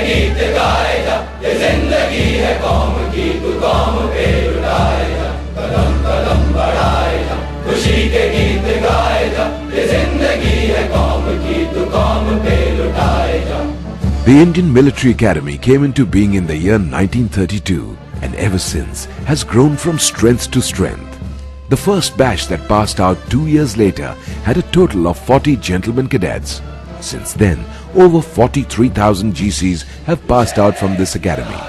गीत गाए जा, ये जिंदगी है कौम की, तू कौम पे लुटाए जा, कदम कदम बढ़ाए जा, खुशी के गीत गाए जा, ये जिंदगी है कौम की, तू कौम पे लुटाए जा. The Indian Military Academy came into being in the year 1932 and ever since has grown from strength to strength. The first batch that passed out 2 years later had a total of 40 gentlemen cadets. Since then, over 43,000 GCs have passed out from this academy.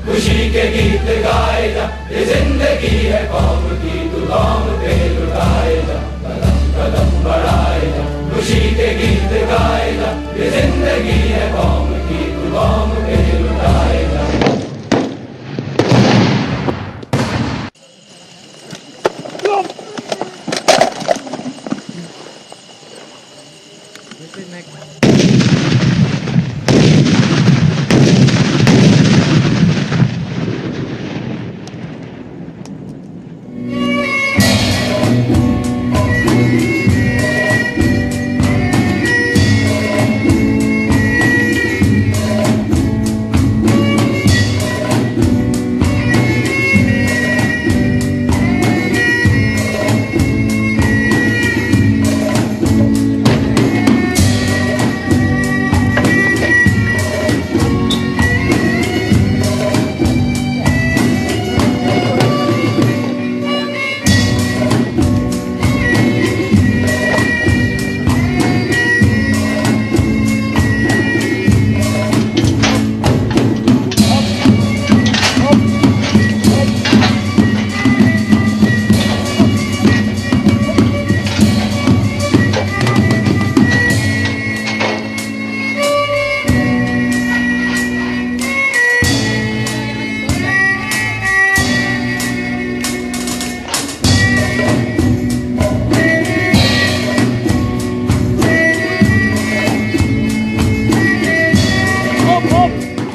खुशी के गीत गाए जा, ये जिंदगी है कौम की, तू कौम पे लुटाए जा, कदम कदम बढ़ाए जा, खुशी के गीत गाए जा, ये जिंदगी है कौम की, तू कौम पे लुटाए जा.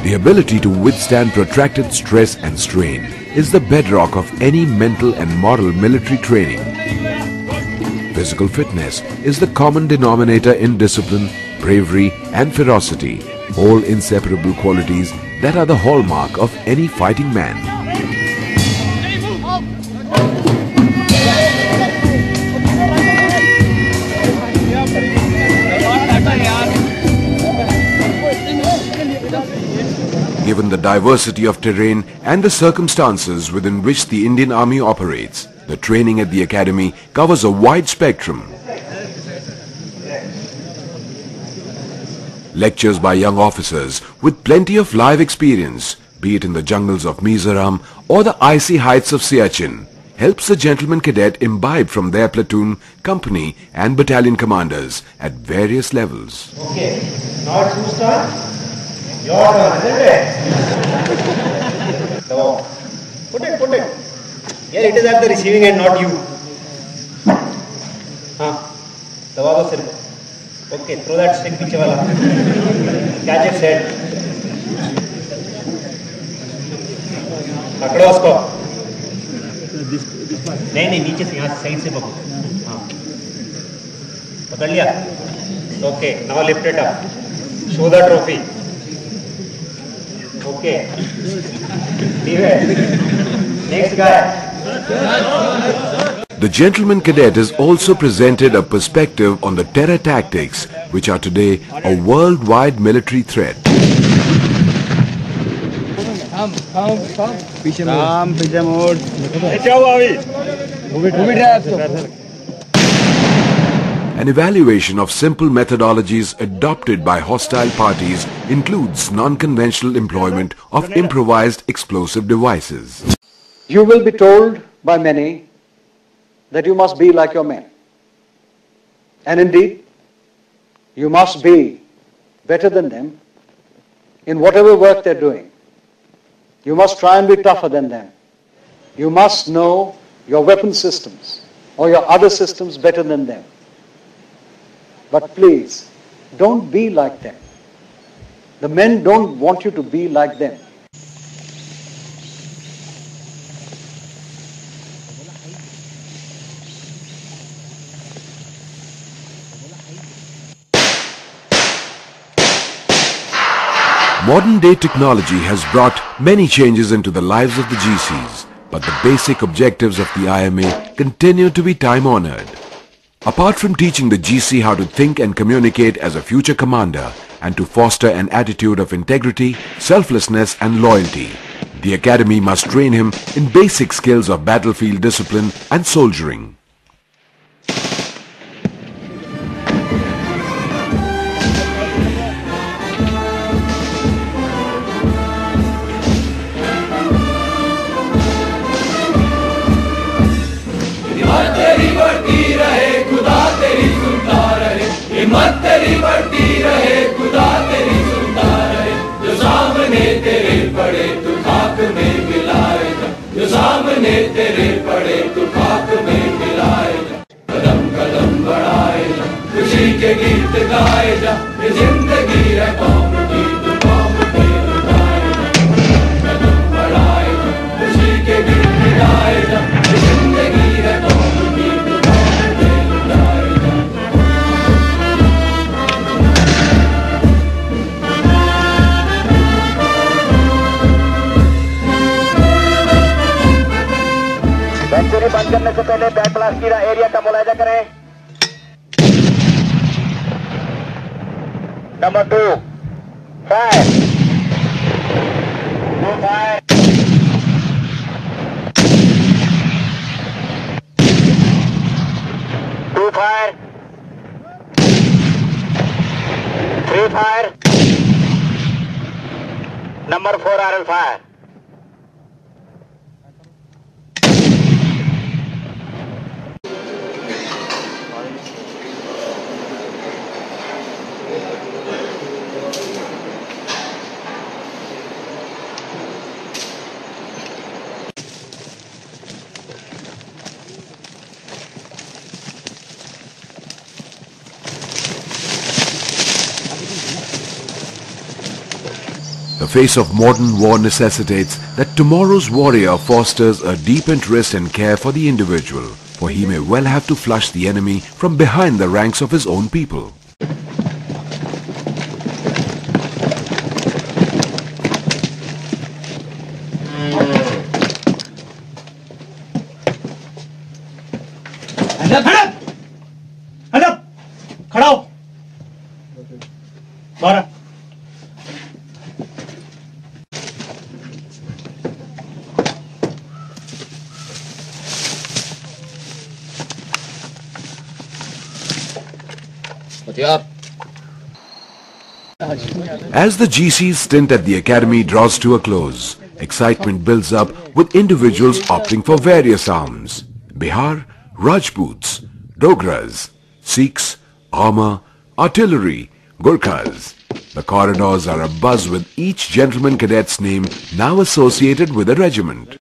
The ability to withstand protracted stress and strain is the bedrock of any mental and moral military training. Physical fitness is the common denominator in discipline, bravery and ferocity, all inseparable qualities that are the hallmark of any fighting man. Given the diversity of terrain and the circumstances within which the Indian Army operates, the training at the academy covers a wide spectrum. Lectures by young officers with plenty of live experience, be it in the jungles of Mizoram or the icy heights of Siachen, helps the gentleman cadet imbibe from their platoon, company and battalion commanders at various levels. Okay, now it's whose turn? Your turn, isn't it? So, put it. Here it is at the receiving end, not you. Dabao sir. Okay, throw that stick piche wala. Catch its head. पकड़ो उसको. नहीं नीचे से यहाँ side से पकड़ो. हाँ. पकड़ लिया. Okay, now lift it up. Show the trophy. Okay. Leave it. Next guy. The gentleman cadet is also presented a perspective on the terror tactics, which are today a worldwide military threat. An evaluation of simple methodologies adopted by hostile parties includes non-conventional employment of improvised explosive devices. You will be told by many that you must be like your men. And indeed, you must be better than them in whatever work they're doing. You must try and be tougher than them. You must know your weapon systems or your other systems better than them. But please, don't be like them. The men don't want you to be like them. Modern day technology has brought many changes into the lives of the GCs, but the basic objectives of the IMA continue to be time-honored. Apart from teaching the GC how to think and communicate as a future commander and to foster an attitude of integrity, selflessness and loyalty, the Academy must train him in basic skills of battlefield discipline and soldiering. हिम्मत तेरी बढ़ती रहे, खुदा तेरी सुनता रहे, जो सामने तेरे पड़े तू खाक में मिलाए जा, जो सामने तेरे पड़े तू खाक में मिलाए जा, कदम कदम बढ़ाए जा, खुशी के गीत गाए जा, ये जिंदगी है कौम की, तू कौम पे लुटाए जा, कदम बढ़ाए जा, खुशी के गीत गाए जा, ये जिंदगी है कौम की, तू कौम पे लुटाए जा। सेंचुरी बंद करने से पहले बैक ब्लास्ट की एरिया का मुलायजा करें। Number 2 fire 2 fire 2 fire 3 fire number 4 RL fire. The face of modern war necessitates that tomorrow's warrior fosters a deep interest and care for the individual, for he may well have to flush the enemy from behind the ranks of his own people. खड़ा हो 12 As the GC's stint at the Academy draws to a close, excitement builds up with individuals opting for various arms. Bihar, Rajputs, Dogras, Sikhs, armor, artillery, Gurkhas. The corridors are abuzz with each gentleman cadet's name now associated with a regiment.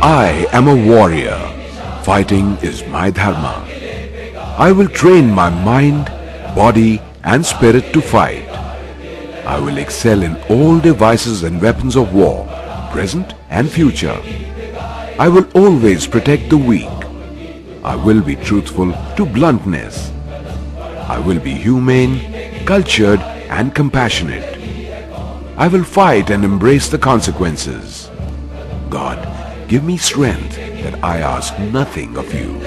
I am a warrior. Fighting is my dharma. I will train my mind, body and spirit to fight. I will excel in all devices and weapons of war, present and future. I will always protect the weak. I will be truthful to bluntness. I will be humane, cultured and compassionate. I will fight and embrace the consequences. God, give me strength that I ask nothing of you.